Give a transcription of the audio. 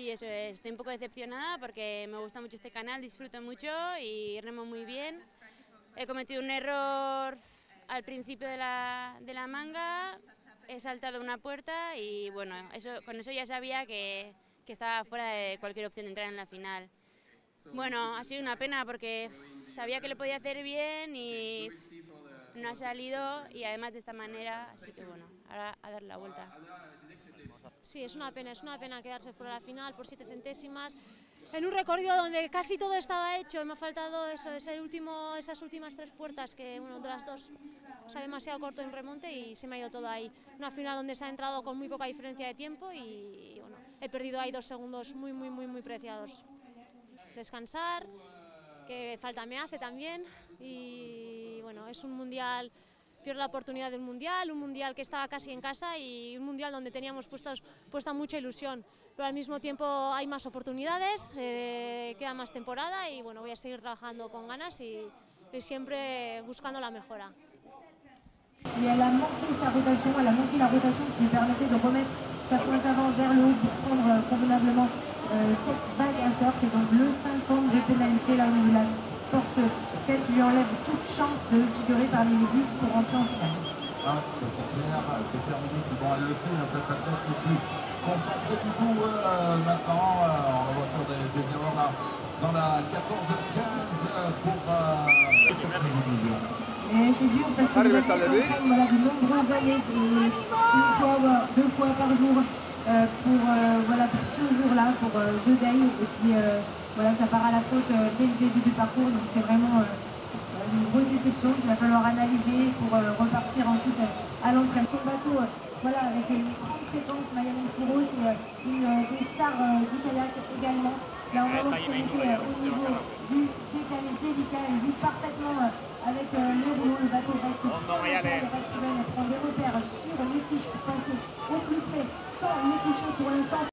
Sí, eso es. Estoy un poco decepcionada porque me gusta mucho este canal, disfruto mucho y remo muy bien. He cometido un error al principio de la manga, he saltado una puerta y bueno, con eso ya sabía que estaba fuera de cualquier opción de entrar en la final. Bueno, ha sido una pena porque sabía que lo podía hacer bien y no ha salido y además de esta manera, así que bueno, ahora a dar la vuelta. Sí, es una pena quedarse fuera de la final por 7 centésimas. En un recorrido donde casi todo estaba hecho y me ha faltado esas últimas 3 puertas, que bueno, de las 2 se ha demasiado corto en remonte y se me ha ido todo ahí. Una final donde se ha entrado con muy poca diferencia de tiempo y bueno, he perdido ahí 2 segundos muy preciados. Descansar, que falta me hace también y bueno, es un mundial, pierdo la oportunidad de un mundial que estaba casi en casa y un mundial donde teníamos puesta mucha ilusión, pero al mismo tiempo hay más oportunidades, queda más temporada y bueno, voy a seguir trabajando con ganas y siempre buscando la mejora. Et elle a manqué sa rotation, elle a manqué la rotation qui lui permettait de remettre sa pointe avant vers le haut pour prendre convenablement cette vague à surf. Et donc le 50 de pénalité là au niveau de la porte 7 lui enlève toute chance de figurer parmi les 10 pour rentrer en finale. Ah, c'est clair, c'est terminé. Bon, elle le fait, cette athlète n'est plus concentrée du tout maintenant. On va faire des erreurs là dans la 14-15 pour Et c'est dur parce que les athlètes s'entraînent voilà, de nombreuses années, une fois, 2 fois par jour pour ce jour-là, pour The Day. Et puis voilà, ça part à la faute dès le début du parcours, donc c'est vraiment une grosse déception qu'il va falloir analyser pour repartir ensuite à l'entraînement. Son bateau, voilà, avec une grande fréquence, Maya Monteiro, c'est une des stars du kayak également. Là, on voit qu'elle était au niveau du décalé délicat, elle joue parfaitement avec les rouleaux, le bateau reste elle prend des repères sur les tiges pour passer au plus près sans les toucher pour l'instant.